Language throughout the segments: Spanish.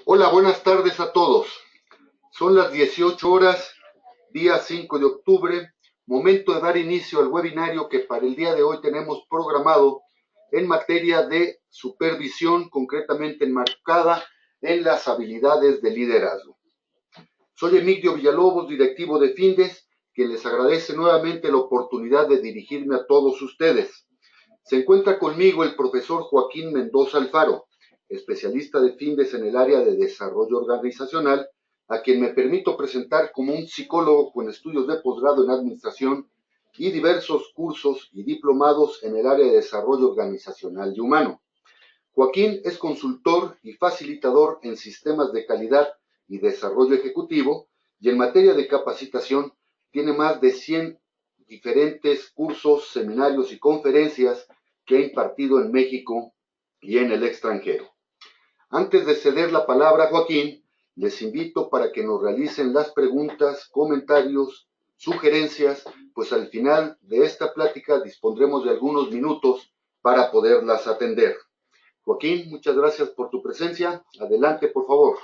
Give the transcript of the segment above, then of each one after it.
Hola, buenas tardes a todos. Son las 18 horas, día 5 de octubre, momento de dar inicio al webinario que para el día de hoy tenemos programado en materia de supervisión, concretamente enmarcada en las habilidades de liderazgo. Soy Emilio Villalobos, directivo de Findes, que les agradece nuevamente la oportunidad de dirigirme a todos ustedes. Se encuentra conmigo el profesor Joaquín Mendoza Alfaro, especialista de Findes en el área de desarrollo organizacional, a quien me permito presentar como un psicólogo con estudios de posgrado en administración y diversos cursos y diplomados en el área de desarrollo organizacional y humano. Joaquín es consultor y facilitador en sistemas de calidad y desarrollo ejecutivo, y en materia de capacitación tiene más de 100 diferentes cursos, seminarios y conferencias que ha impartido en México y en el extranjero. Antes de ceder la palabra a Joaquín, les invito para que nos realicen las preguntas, comentarios, sugerencias, pues al final de esta plática dispondremos de algunos minutos para poderlas atender. Joaquín, muchas gracias por tu presencia. Adelante, por favor.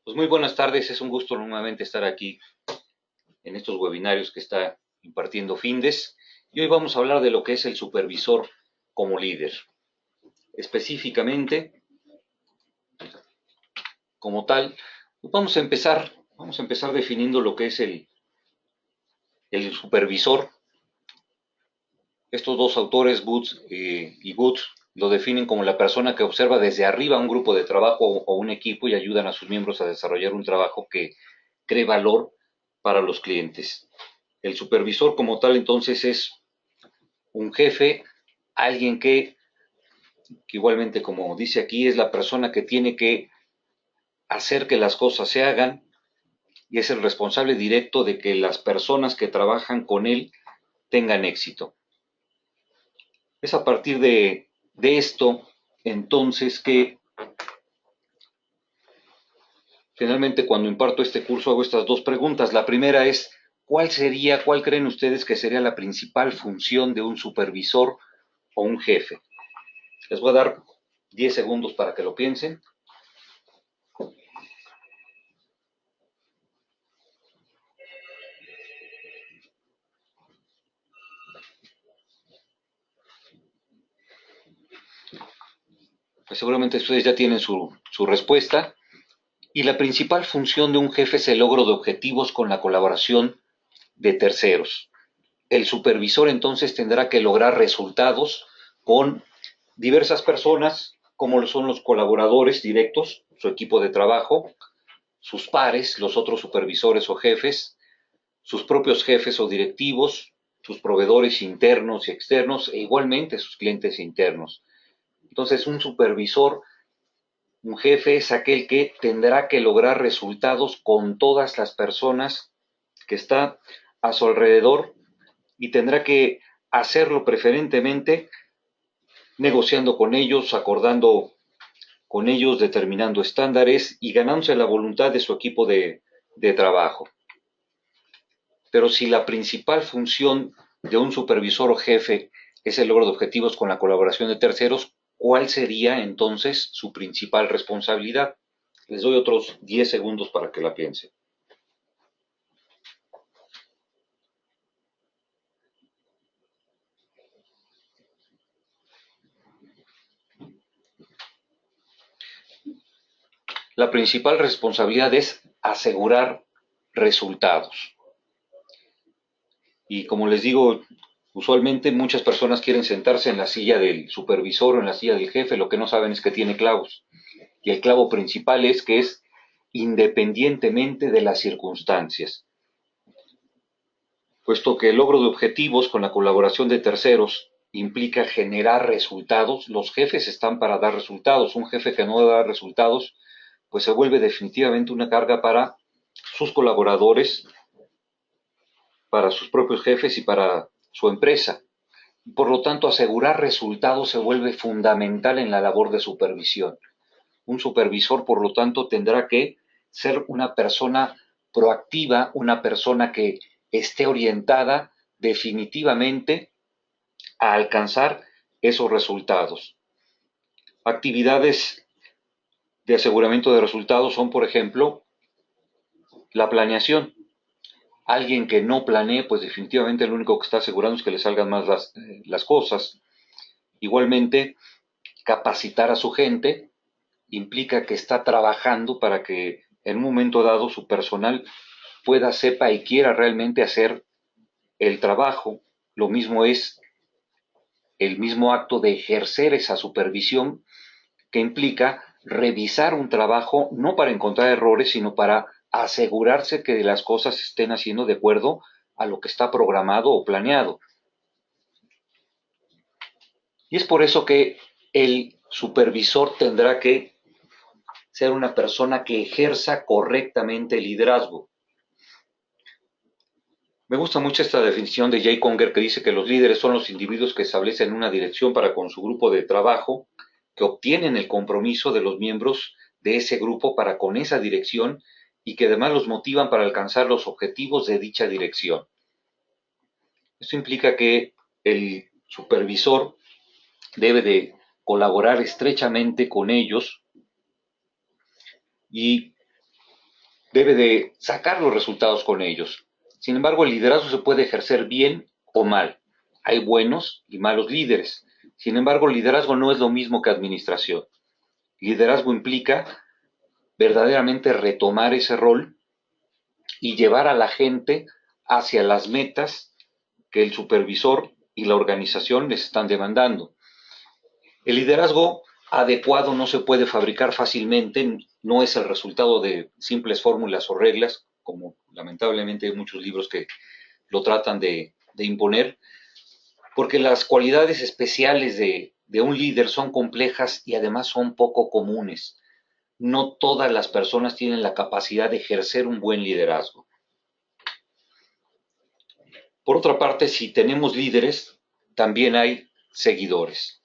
Pues muy buenas tardes, es un gusto nuevamente estar aquí en estos webinarios que está impartiendo Findes. Y hoy vamos a hablar de lo que es el supervisor como líder. Específicamente, como tal, pues vamos a empezar definiendo lo que es el supervisor. Estos dos autores, Booth y Good, lo definen como la persona que observa desde arriba un grupo de trabajo o un equipo y ayudan a sus miembros a desarrollar un trabajo que cree valor para los clientes. El supervisor como tal entonces es un jefe, alguien que igualmente como dice aquí es la persona que tiene que hacer que las cosas se hagan y es el responsable directo de que las personas que trabajan con él tengan éxito. Es a partir de esto entonces que finalmente cuando imparto este curso hago estas dos preguntas. La primera es, cuál creen ustedes que sería la principal función de un supervisor o un jefe? Les voy a dar 10 segundos para que lo piensen. Pues seguramente ustedes ya tienen su respuesta. Y la principal función de un jefe es el logro de objetivos con la colaboración de terceros. El supervisor entonces tendrá que lograr resultados con diversas personas, como lo son los colaboradores directos, su equipo de trabajo, sus pares, los otros supervisores o jefes, sus propios jefes o directivos, sus proveedores internos y externos, e igualmente sus clientes internos. Entonces, un supervisor, un jefe, es aquel que tendrá que lograr resultados con todas las personas que está a su alrededor y tendrá que hacerlo preferentemente negociando con ellos, acordando con ellos, determinando estándares y ganándose la voluntad de su equipo de trabajo. Pero si la principal función de un supervisor o jefe es el logro de objetivos con la colaboración de terceros, ¿cuál sería entonces su principal responsabilidad? Les doy otros 10 segundos para que la piensen. La principal responsabilidad es asegurar resultados. Y como les digo, usualmente muchas personas quieren sentarse en la silla del supervisor o en la silla del jefe, lo que no saben es que tiene clavos. Y el clavo principal es que es independientemente de las circunstancias. Puesto que el logro de objetivos con la colaboración de terceros implica generar resultados, los jefes están para dar resultados. Un jefe que no da resultados, pues se vuelve definitivamente una carga para sus colaboradores, para sus propios jefes y para su empresa. Por lo tanto, asegurar resultados se vuelve fundamental en la labor de supervisión. Un supervisor, por lo tanto, tendrá que ser una persona proactiva, una persona que esté orientada definitivamente a alcanzar esos resultados. Actividades de aseguramiento de resultados son, por ejemplo, la planeación. Alguien que no planee, pues definitivamente lo único que está asegurando es que le salgan más las cosas. Igualmente, capacitar a su gente implica que está trabajando para que en un momento dado su personal pueda, sepa y quiera realmente hacer el trabajo. Lo mismo es el mismo acto de ejercer esa supervisión que implica revisar un trabajo no para encontrar errores, sino para asegurarse que las cosas se estén haciendo de acuerdo a lo que está programado o planeado. Y es por eso que el supervisor tendrá que ser una persona que ejerza correctamente el liderazgo. Me gusta mucho esta definición de Jay Conger que dice que los líderes son los individuos que establecen una dirección para con su grupo de trabajo, que obtienen el compromiso de los miembros de ese grupo para con esa dirección y que además los motivan para alcanzar los objetivos de dicha dirección. Esto implica que el supervisor debe de colaborar estrechamente con ellos y debe de sacar los resultados con ellos. Sin embargo, el liderazgo se puede ejercer bien o mal. Hay buenos y malos líderes. Sin embargo, el liderazgo no es lo mismo que administración. Liderazgo implica verdaderamente retomar ese rol y llevar a la gente hacia las metas que el supervisor y la organización les están demandando. El liderazgo adecuado no se puede fabricar fácilmente, no es el resultado de simples fórmulas o reglas, como lamentablemente hay muchos libros que lo tratan de imponer, porque las cualidades especiales de un líder son complejas y además son poco comunes. No todas las personas tienen la capacidad de ejercer un buen liderazgo. Por otra parte, si tenemos líderes, también hay seguidores.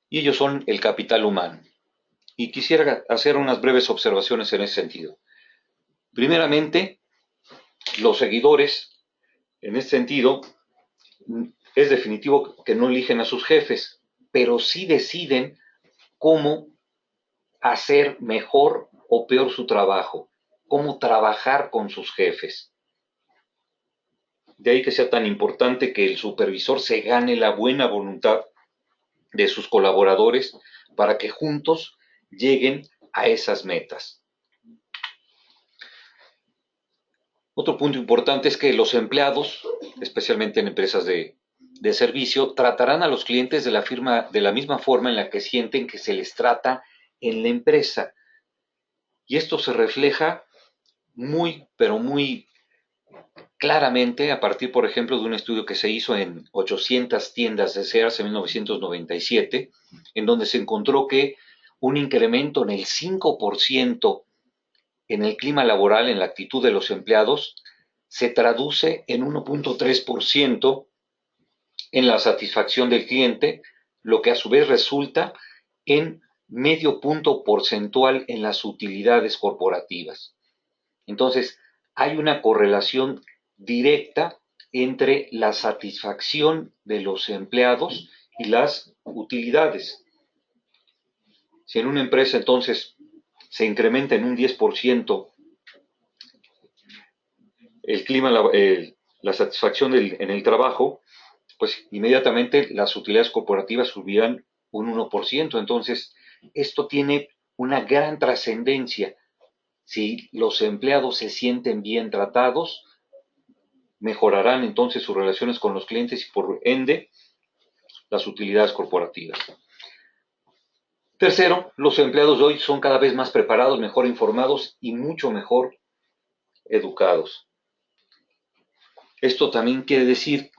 Y ellos son el capital humano. Y quisiera hacer unas breves observaciones en ese sentido. Primeramente, los seguidores, en este sentido, es definitivo que no eligen a sus jefes, pero sí deciden cómo hacer mejor o peor su trabajo, cómo trabajar con sus jefes. De ahí que sea tan importante que el supervisor se gane la buena voluntad de sus colaboradores para que juntos lleguen a esas metas. Otro punto importante es que los empleados, especialmente en empresas de servicio, tratarán a los clientes de la misma forma en la que sienten que se les trata en la empresa. Y esto se refleja pero muy claramente a partir, por ejemplo, de un estudio que se hizo en 800 tiendas de Sears en 1997, en donde se encontró que un incremento en el 5% en el clima laboral, en la actitud de los empleados, se traduce en 1.3% en la satisfacción del cliente, lo que a su vez resulta en medio punto porcentual en las utilidades corporativas. Entonces, hay una correlación directa entre la satisfacción de los empleados y las utilidades. Si en una empresa entonces se incrementa en un 10% el clima, la satisfacción en el trabajo, pues inmediatamente las utilidades corporativas subirán un 1%. Entonces, esto tiene una gran trascendencia. Si los empleados se sienten bien tratados, mejorarán entonces sus relaciones con los clientes y por ende las utilidades corporativas. Tercero, los empleados de hoy son cada vez más preparados, mejor informados y mucho mejor educados. Esto también quiere decir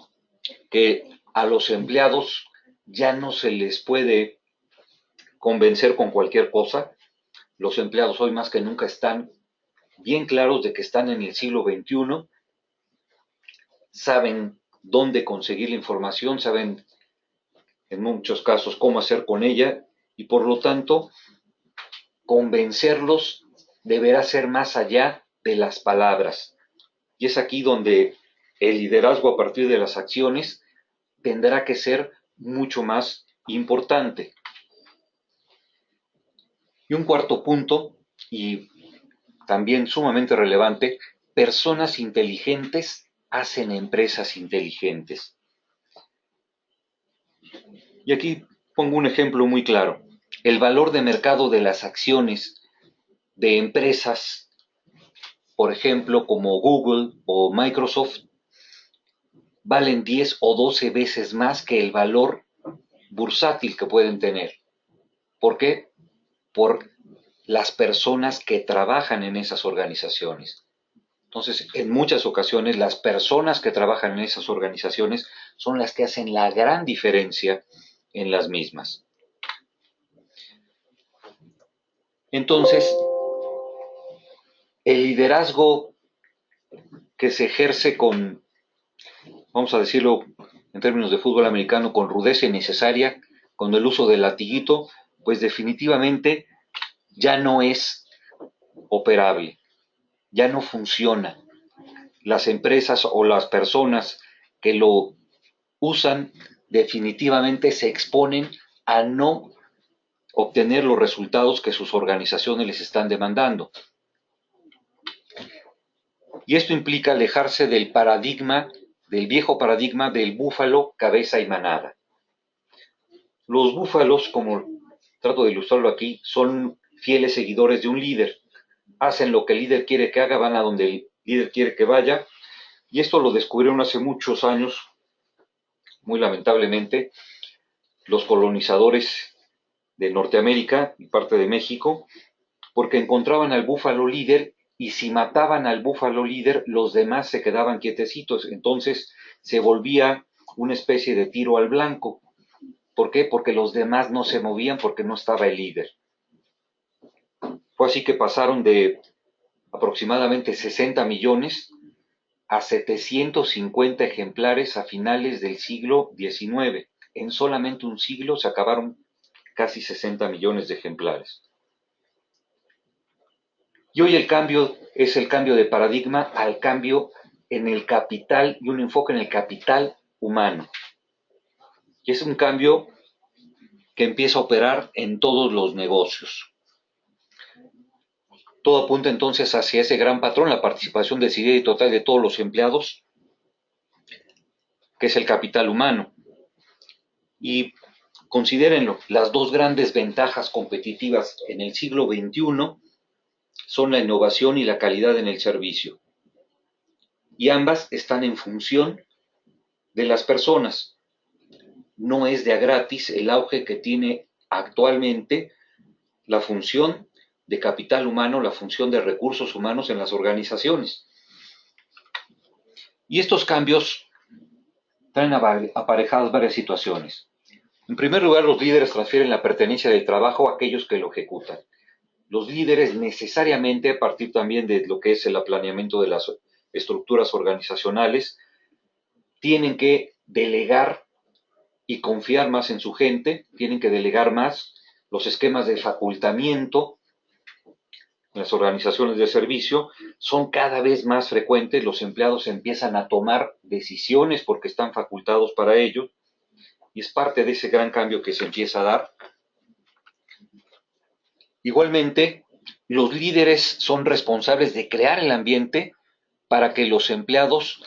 que a los empleados ya no se les puede convencer con cualquier cosa. Los empleados hoy más que nunca están bien claros de que están en el siglo XXI, saben dónde conseguir la información, saben en muchos casos cómo hacer con ella y por lo tanto convencerlos deberá ser más allá de las palabras. Y es aquí donde el liderazgo a partir de las acciones tendrá que ser mucho más importante. Y un cuarto punto, y también sumamente relevante, personas inteligentes hacen empresas inteligentes. Y aquí pongo un ejemplo muy claro. El valor de mercado de las acciones de empresas, por ejemplo, como Google o Microsoft, valen 10 o 12 veces más que el valor bursátil que pueden tener. ¿Por qué? Por las personas que trabajan en esas organizaciones. Entonces, en muchas ocasiones, las personas que trabajan en esas organizaciones son las que hacen la gran diferencia en las mismas. Entonces, el liderazgo que se ejerce con, vamos a decirlo en términos de fútbol americano, con rudeza innecesaria, con el uso del latiguito, pues definitivamente ya no es operable, ya no funciona. Las empresas o las personas que lo usan definitivamente se exponen a no obtener los resultados que sus organizaciones les están demandando. Y esto implica alejarse del paradigma, del viejo paradigma del búfalo, cabeza y manada. Los búfalos, como trato de ilustrarlo aquí, son fieles seguidores de un líder. Hacen lo que el líder quiere que haga, van a donde el líder quiere que vaya. Y esto lo descubrieron hace muchos años, muy lamentablemente, los colonizadores de Norteamérica y parte de México, porque encontraban al búfalo líder y si mataban al búfalo líder, los demás se quedaban quietecitos. Entonces se volvía una especie de tiro al blanco. ¿Por qué? Porque los demás no se movían porque no estaba el líder. Fue así que pasaron de aproximadamente 60 millones a 750 ejemplares a finales del siglo XIX. En solamente un siglo se acabaron casi 60 millones de ejemplares. Y hoy el cambio es el cambio de paradigma al cambio en el capital y un enfoque en el capital humano. Y es un cambio que empieza a operar en todos los negocios. Todo apunta entonces hacia ese gran patrón, la participación decidida y total de todos los empleados, que es el capital humano. Y considérenlo, las dos grandes ventajas competitivas en el siglo XXI son la innovación y la calidad en el servicio. Y ambas están en función de las personas. No es de a gratis el auge que tiene actualmente la función de capital humano, la función de recursos humanos en las organizaciones. Y estos cambios traen aparejadas varias situaciones. En primer lugar, los líderes transfieren la pertenencia del trabajo a aquellos que lo ejecutan. Los líderes necesariamente, a partir también de lo que es el planeamiento de las estructuras organizacionales, tienen que delegar y confiar más en su gente, tienen que delegar más. Los esquemas de facultamiento en las organizaciones de servicio son cada vez más frecuentes, los empleados empiezan a tomar decisiones porque están facultados para ello, y es parte de ese gran cambio que se empieza a dar. Igualmente, los líderes son responsables de crear el ambiente para que los empleados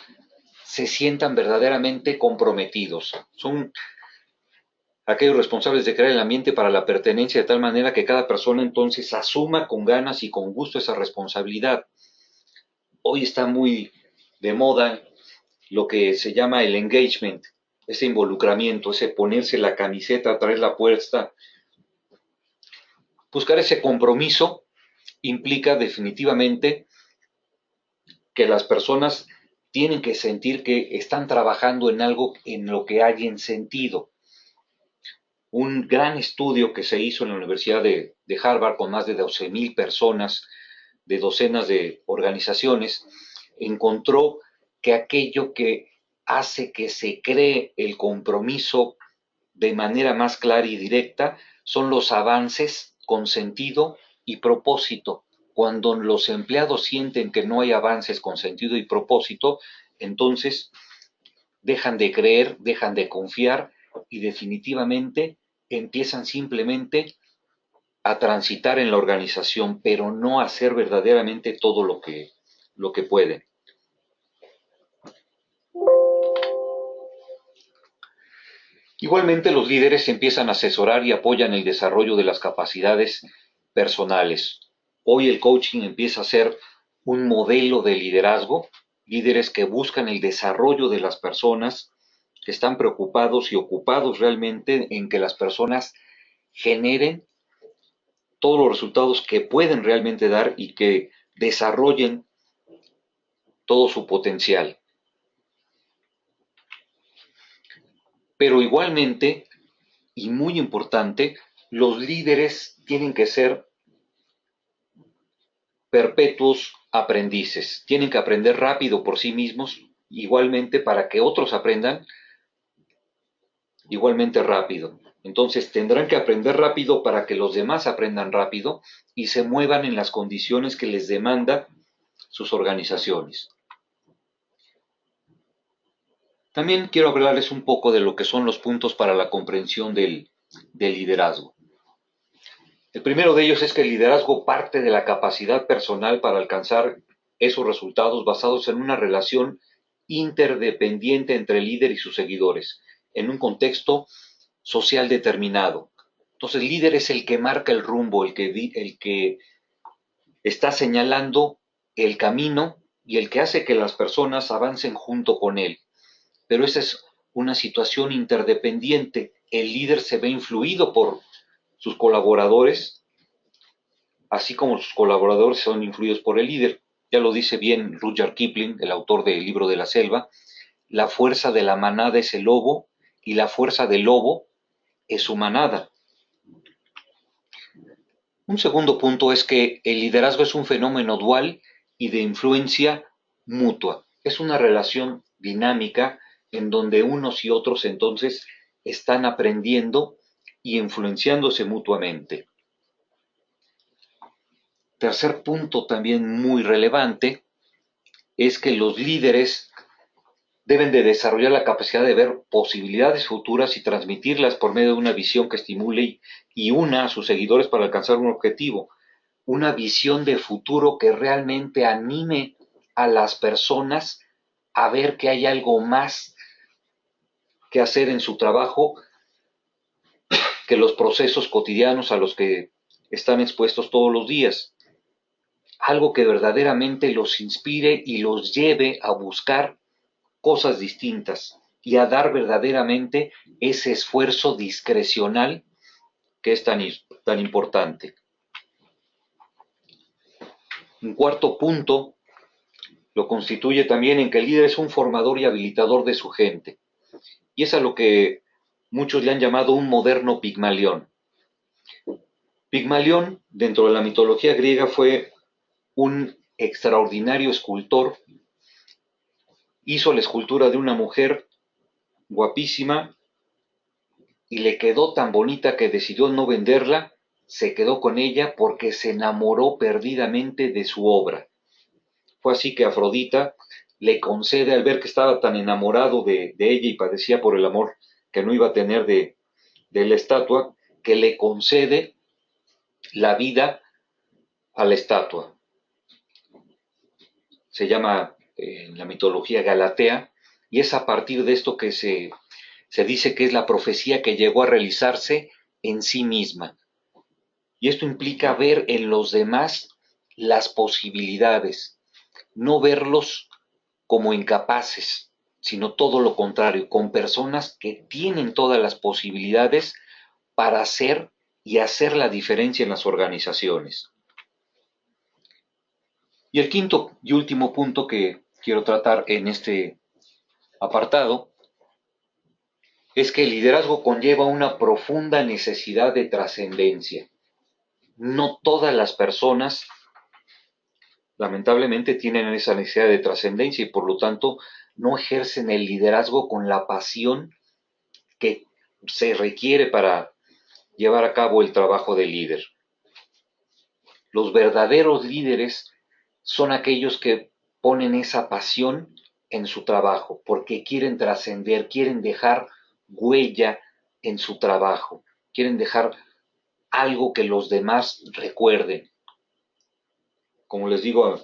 se sientan verdaderamente comprometidos. Son aquellos responsables de crear el ambiente para la pertenencia de tal manera que cada persona entonces asuma con ganas y con gusto esa responsabilidad. Hoy está muy de moda lo que se llama el engagement, ese involucramiento, ese ponerse la camiseta, traer la puesta. Buscar ese compromiso implica definitivamente que las personas tienen que sentir que están trabajando en algo en lo que hayan sentido. Un gran estudio que se hizo en la Universidad de Harvard con más de 12,000 personas de docenas de organizaciones, encontró que aquello que hace que se cree el compromiso de manera más clara y directa son los avances con sentido y propósito. Cuando los empleados sienten que no hay avances con sentido y propósito, entonces dejan de creer, dejan de confiar y definitivamente empiezan simplemente a transitar en la organización, pero no a hacer verdaderamente todo lo que pueden. Igualmente, los líderes empiezan a asesorar y apoyan el desarrollo de las capacidades personales. Hoy el coaching empieza a ser un modelo de liderazgo, líderes que buscan el desarrollo de las personas, que están preocupados y ocupados realmente en que las personas generen todos los resultados que pueden realmente dar y que desarrollen todo su potencial. Pero igualmente, y muy importante, los líderes tienen que ser perpetuos aprendices. Tienen que aprender rápido por sí mismos, igualmente para que otros aprendan igualmente rápido. Entonces tendrán que aprender rápido para que los demás aprendan rápido y se muevan en las condiciones que les demandan sus organizaciones. También quiero hablarles un poco de lo que son los puntos para la comprensión del liderazgo. El primero de ellos es que el liderazgo parte de la capacidad personal para alcanzar esos resultados basados en una relación interdependiente entre el líder y sus seguidores, en un contexto social determinado. Entonces, el líder es el que marca el rumbo, el que está señalando el camino y el que hace que las personas avancen junto con él. Pero esa es una situación interdependiente. El líder se ve influido por sus colaboradores, así como sus colaboradores son influidos por el líder. Ya lo dice bien Rudyard Kipling, el autor del Libro de la Selva: la fuerza de la manada es el lobo y la fuerza del lobo es su manada. Un segundo punto es que el liderazgo es un fenómeno dual y de influencia mutua. Es una relación dinámica en donde unos y otros entonces están aprendiendo y influenciándose mutuamente. Tercer punto también muy relevante es que los líderes deben de desarrollar la capacidad de ver posibilidades futuras y transmitirlas por medio de una visión que estimule y una a sus seguidores para alcanzar un objetivo. Una visión de futuro que realmente anime a las personas a ver que hay algo más que hacer en su trabajo que los procesos cotidianos a los que están expuestos todos los días. Algo que verdaderamente los inspire y los lleve a buscar cosas distintas y a dar verdaderamente ese esfuerzo discrecional que es tan importante. Un cuarto punto lo constituye también en que el líder es un formador y habilitador de su gente. Y es a lo que muchos le han llamado un moderno Pigmalión. Pigmalión, dentro de la mitología griega, fue un extraordinario escultor. Hizo la escultura de una mujer guapísima y le quedó tan bonita que decidió no venderla, se quedó con ella porque se enamoró perdidamente de su obra. Fue así que Afrodita le concede, al ver que estaba tan enamorado de ella y padecía por el amor que no iba a tener de la estatua, que le concede la vida a la estatua. Se llama en la mitología Galatea, y es a partir de esto que se dice que es la profecía que llegó a realizarse en sí misma. Y esto implica ver en los demás las posibilidades, no verlos como incapaces, sino todo lo contrario, con personas que tienen todas las posibilidades para hacer y hacer la diferencia en las organizaciones. Y el quinto y último punto que quiero tratar en este apartado es que el liderazgo conlleva una profunda necesidad de trascendencia. No todas las personas, lamentablemente, tienen esa necesidad de trascendencia y por lo tanto no ejercen el liderazgo con la pasión que se requiere para llevar a cabo el trabajo del líder. Los verdaderos líderes son aquellos que ponen esa pasión en su trabajo, porque quieren trascender, quieren dejar huella en su trabajo, quieren dejar algo que los demás recuerden. Como les digo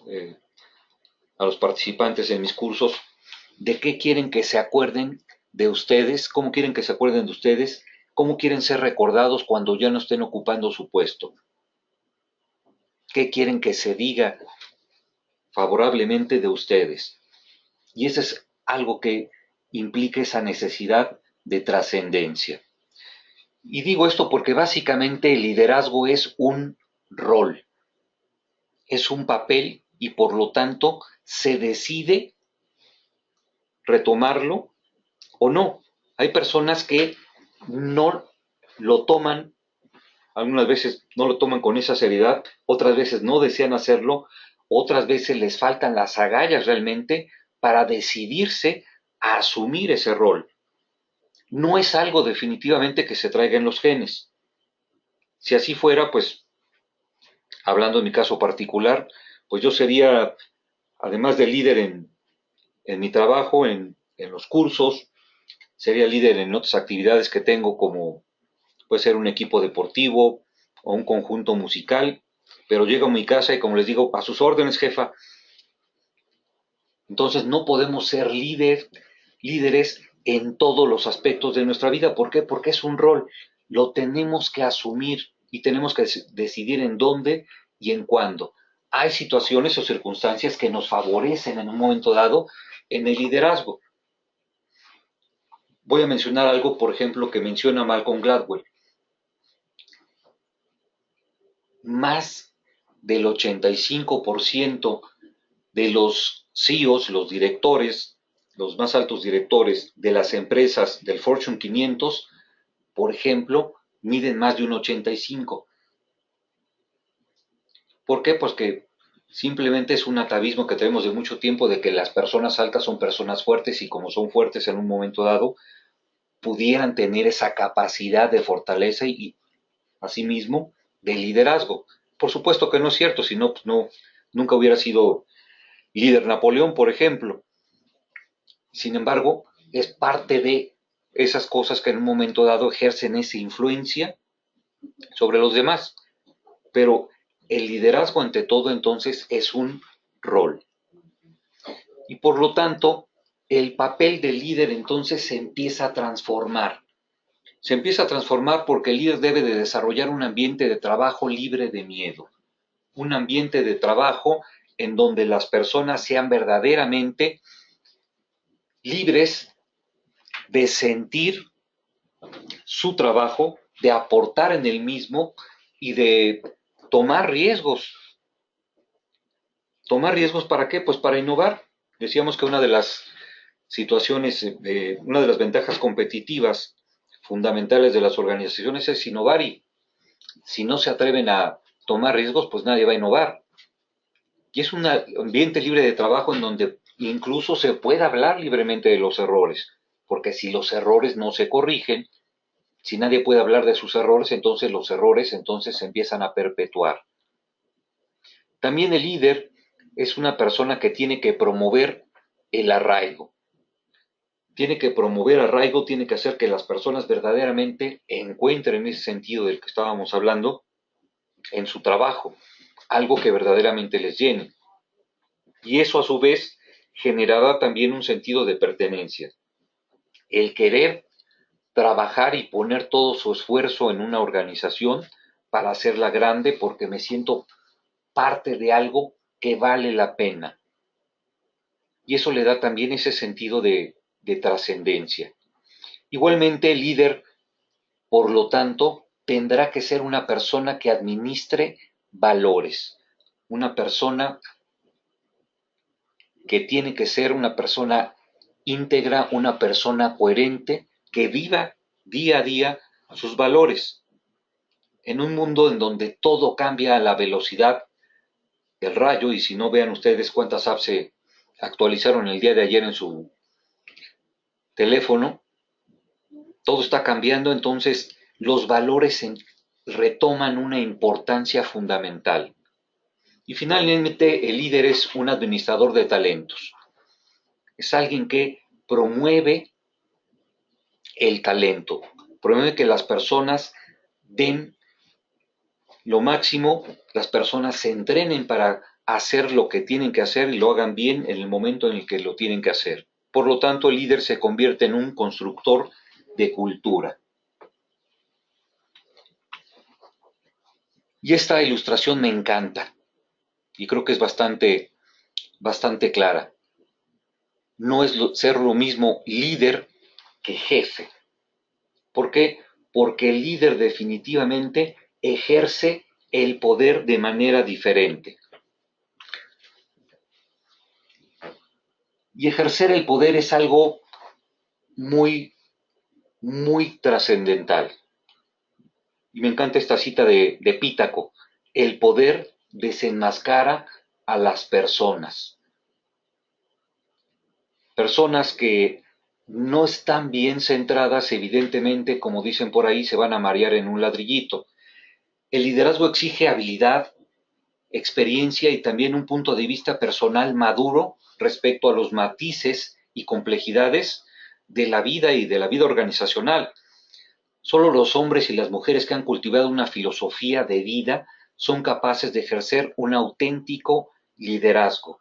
a los participantes en mis cursos, ¿de qué quieren que se acuerden de ustedes? ¿Cómo quieren que se acuerden de ustedes? ¿Cómo quieren ser recordados cuando ya no estén ocupando su puesto? ¿Qué quieren que se diga favorablemente de ustedes? Y eso es algo que implica esa necesidad de trascendencia. Y digo esto porque básicamente el liderazgo es un rol, es un papel y por lo tanto se decide retomarlo o no. Hay personas que no lo toman, algunas veces no lo toman con esa seriedad, otras veces no desean hacerlo, otras veces les faltan las agallas realmente para decidirse a asumir ese rol. No es algo definitivamente que se traiga en los genes. Si así fuera, pues, hablando en mi caso particular, pues yo sería, además de líder en mi trabajo, en los cursos, sería líder en otras actividades que tengo como puede ser un equipo deportivo o un conjunto musical, pero llego a mi casa y como les digo, a sus órdenes, jefa. Entonces no podemos ser líderes en todos los aspectos de nuestra vida. ¿Por qué? Porque es un rol. Lo tenemos que asumir y tenemos que decidir en dónde y en cuándo. Hay situaciones o circunstancias que nos favorecen en un momento dado en el liderazgo. Voy a mencionar algo, por ejemplo, que menciona Malcolm Gladwell. Más del 85% de los CEOs, los directores, los más altos directores de las empresas del Fortune 500, por ejemplo, miden más de un 85. ¿Por qué? Pues que simplemente es un atavismo que tenemos de mucho tiempo de que las personas altas son personas fuertes y como son fuertes en un momento dado, pudieran tener esa capacidad de fortaleza y asimismo de liderazgo. Por supuesto que no es cierto, si no, pues no, nunca hubiera sido líder Napoleón, por ejemplo. Sin embargo, es parte de esas cosas que en un momento dado ejercen esa influencia sobre los demás. Pero el liderazgo ante todo entonces es un rol. Y por lo tanto, el papel del líder entonces se empieza a transformar. Se empieza a transformar porque el líder debe de desarrollar un ambiente de trabajo libre de miedo. Un ambiente de trabajo en donde las personas sean verdaderamente libres de sentir su trabajo, de aportar en el mismo y de tomar riesgos. ¿Tomar riesgos para qué? Pues para innovar. Decíamos que una de las situaciones, una de las ventajas competitivas fundamentales de las organizaciones es innovar y si no se atreven a tomar riesgos, pues nadie va a innovar. Y es un ambiente libre de trabajo en donde incluso se puede hablar libremente de los errores, porque si los errores no se corrigen, si nadie puede hablar de sus errores, entonces los errores entonces se empiezan a perpetuar. También el líder es una persona que tiene que promover el arraigo. Tiene que promover arraigo, tiene que hacer que las personas verdaderamente encuentren ese sentido del que estábamos hablando en su trabajo, algo que verdaderamente les llene. Y eso a su vez generará también un sentido de pertenencia. El querer trabajar y poner todo su esfuerzo en una organización para hacerla grande porque me siento parte de algo que vale la pena. Y eso le da también ese sentido de trascendencia. Igualmente el líder, por lo tanto, tendrá que ser una persona que administre valores, una persona que tiene que ser una persona íntegra, una persona coherente, que viva día a día sus valores. En un mundo en donde todo cambia a la velocidad del rayo, y si no vean ustedes cuántas apps se actualizaron el día de ayer en su teléfono, todo está cambiando, entonces los valores retoman una importancia fundamental. Y finalmente el líder es un administrador de talentos. Es alguien que promueve el talento, promueve que las personas den lo máximo, las personas se entrenen para hacer lo que tienen que hacer y lo hagan bien en el momento en el que lo tienen que hacer. Por lo tanto, el líder se convierte en un constructor de cultura. Y esta ilustración me encanta y creo que es bastante clara. No es ser lo mismo líder que jefe. ¿Por qué? Porque el líder definitivamente ejerce el poder de manera diferente. Y ejercer el poder es algo muy, muy trascendental. Y me encanta esta cita de Pítaco. El poder desenmascara a las personas. Personas que no están bien centradas, evidentemente, como dicen por ahí, se van a marear en un ladrillito. El liderazgo exige habilidad, experiencia y también un punto de vista personal maduro respecto a los matices y complejidades de la vida y de la vida organizacional. Solo los hombres y las mujeres que han cultivado una filosofía de vida son capaces de ejercer un auténtico liderazgo.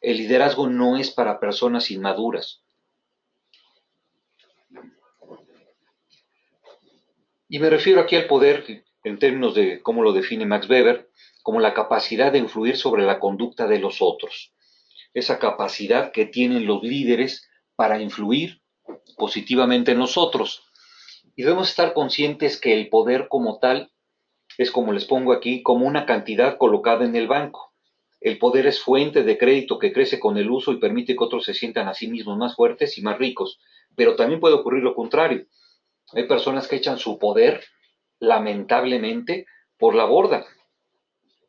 El liderazgo no es para personas inmaduras. Y me refiero aquí al poder, en términos de cómo lo define Max Weber, como la capacidad de influir sobre la conducta de los otros. Esa capacidad que tienen los líderes para influir positivamente en los otros. Y debemos estar conscientes que el poder como tal es, como les pongo aquí, como una cantidad colocada en el banco. El poder es fuente de crédito que crece con el uso y permite que otros se sientan a sí mismos más fuertes y más ricos. Pero también puede ocurrir lo contrario. Hay personas que echan su poder, lamentablemente, por la borda.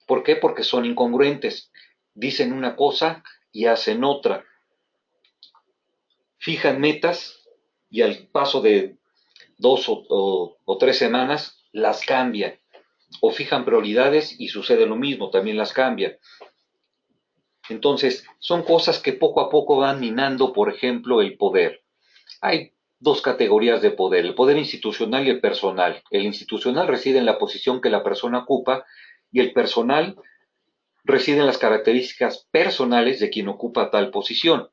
¿Por qué? Porque son incongruentes. Dicen una cosa y hacen otra. Fijan metas y al paso de 2 o 3 semanas las cambian. O fijan prioridades y sucede lo mismo, también las cambian. Entonces, son cosas que poco a poco van minando, por ejemplo, el poder. Hay dos categorías de poder, el poder institucional y el personal. El institucional reside en la posición que la persona ocupa y el personal reside en las características personales de quien ocupa tal posición.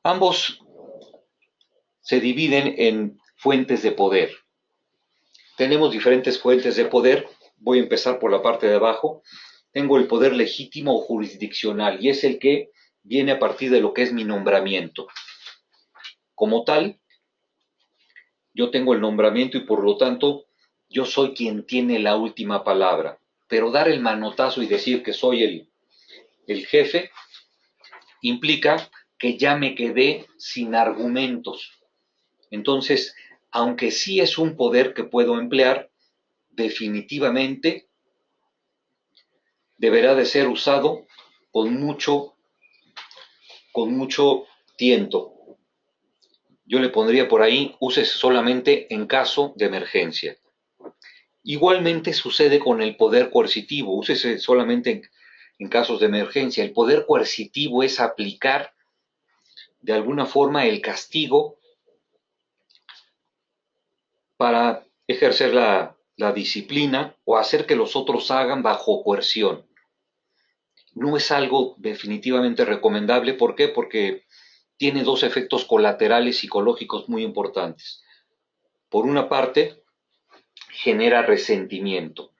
Ambos se dividen en fuentes de poder. Tenemos diferentes fuentes de poder. Voy a empezar por la parte de abajo. Tengo el poder legítimo o jurisdiccional y es el que viene a partir de lo que es mi nombramiento. Como tal, yo tengo el nombramiento y por lo tanto yo soy quien tiene la última palabra. Pero dar el manotazo y decir que soy el jefe implica que ya me quedé sin argumentos. Entonces, aunque sí es un poder que puedo emplear, definitivamente deberá de ser usado con mucho tiento. Yo le pondría por ahí, úsese solamente en caso de emergencia. Igualmente sucede con el poder coercitivo, úsese solamente en casos de emergencia. El poder coercitivo es aplicar de alguna forma el castigo para ejercer la disciplina o hacer que los otros hagan bajo coerción. No es algo definitivamente recomendable. ¿Por qué? Porque tiene dos efectos colaterales psicológicos muy importantes. Por una parte, genera resentimiento.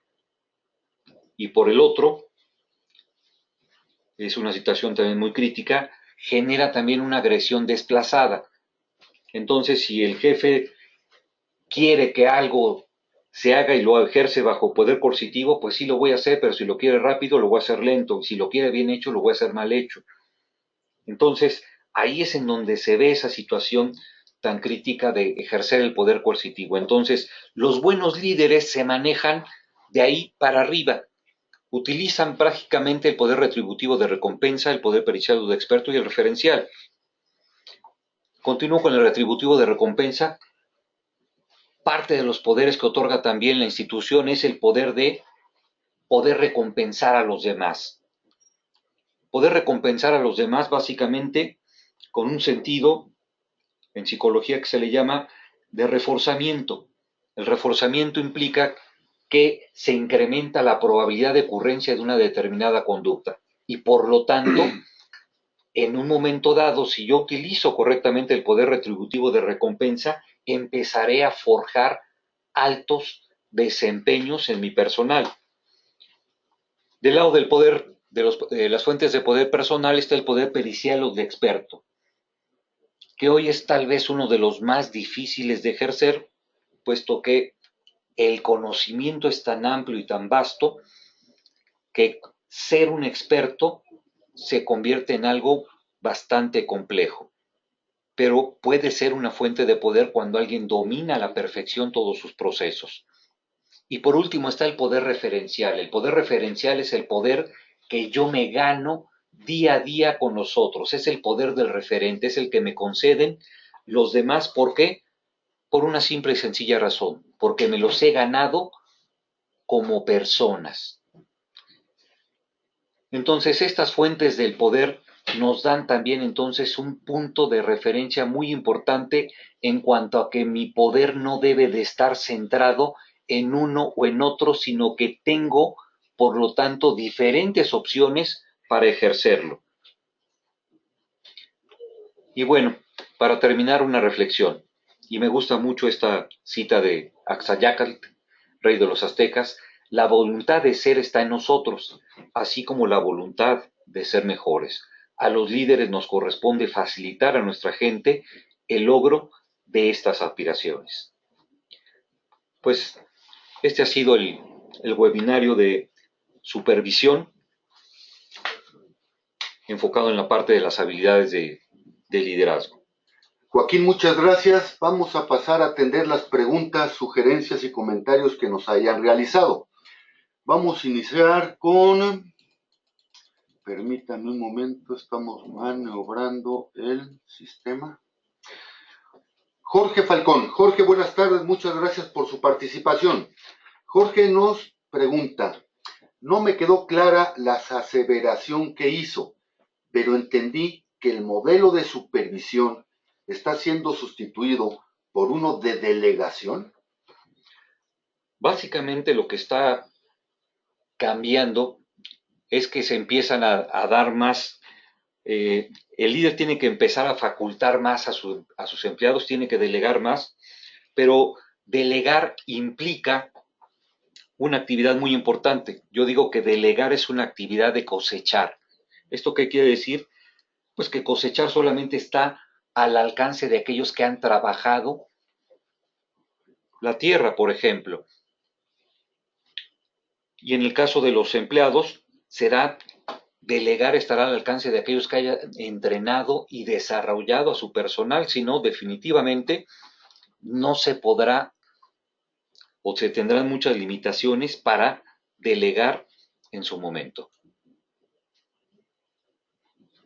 Y por el otro, es una situación también muy crítica, genera también una agresión desplazada. Entonces, si el jefe quiere que algo se haga y lo ejerce bajo poder coercitivo, pues sí lo voy a hacer, pero si lo quiere rápido, lo voy a hacer lento. Y si lo quiere bien hecho, lo voy a hacer mal hecho. Entonces, ahí es en donde se ve esa situación tan crítica de ejercer el poder coercitivo. Entonces, los buenos líderes se manejan de ahí para arriba. Utilizan prácticamente el poder retributivo de recompensa, el poder pericial de experto y el referencial. Continúo con el retributivo de recompensa. Parte de los poderes que otorga también la institución es el poder de poder recompensar a los demás. Poder recompensar a los demás básicamente con un sentido en psicología que se le llama de reforzamiento. El reforzamiento implica que se incrementa la probabilidad de ocurrencia de una determinada conducta y por lo tanto, en un momento dado, si yo utilizo correctamente el poder retributivo de recompensa, empezaré a forjar altos desempeños en mi personal. Del lado del poder, de las fuentes de poder personal, está el poder pericial o de experto, que hoy es tal vez uno de los más difíciles de ejercer, puesto que el conocimiento es tan amplio y tan vasto que ser un experto se convierte en algo bastante complejo, pero puede ser una fuente de poder cuando alguien domina a la perfección todos sus procesos. Y por último está el poder referencial. El poder referencial es el poder que yo me gano día a día con los otros. Es el poder del referente, es el que me conceden los demás. ¿Por qué? Por una simple y sencilla razón, porque me los he ganado como personas. Entonces, estas fuentes del poder nos dan también entonces un punto de referencia muy importante en cuanto a que mi poder no debe de estar centrado en uno o en otro, sino que tengo, por lo tanto, diferentes opciones para ejercerlo. Y bueno, para terminar, una reflexión. Y me gusta mucho esta cita de Axayácatl, rey de los aztecas: la voluntad de ser está en nosotros, así como la voluntad de ser mejores. A los líderes nos corresponde facilitar a nuestra gente el logro de estas aspiraciones. Pues este ha sido el webinario de supervisión enfocado en la parte de las habilidades de liderazgo. Joaquín, muchas gracias. Vamos a pasar a atender las preguntas, sugerencias y comentarios que nos hayan realizado. Vamos a iniciar con... Permítanme un momento, estamos maniobrando el sistema. Jorge Falcón. Jorge, buenas tardes, muchas gracias por su participación. Jorge nos pregunta: no me quedó clara la aseveración que hizo, pero entendí que el modelo de supervisión está siendo sustituido por uno de delegación. Básicamente lo que está cambiando es que se empiezan a dar más, el líder tiene que empezar a facultar más a sus empleados, tiene que delegar más, pero delegar implica una actividad muy importante. Yo digo que delegar es una actividad de cosechar. ¿Esto qué quiere decir? Pues que cosechar solamente está al alcance de aquellos que han trabajado la tierra, por ejemplo. Y en el caso de los empleados, delegar estará al alcance de aquellos que hayan entrenado y desarrollado a su personal, si no, definitivamente no se podrá o se tendrán muchas limitaciones para delegar en su momento.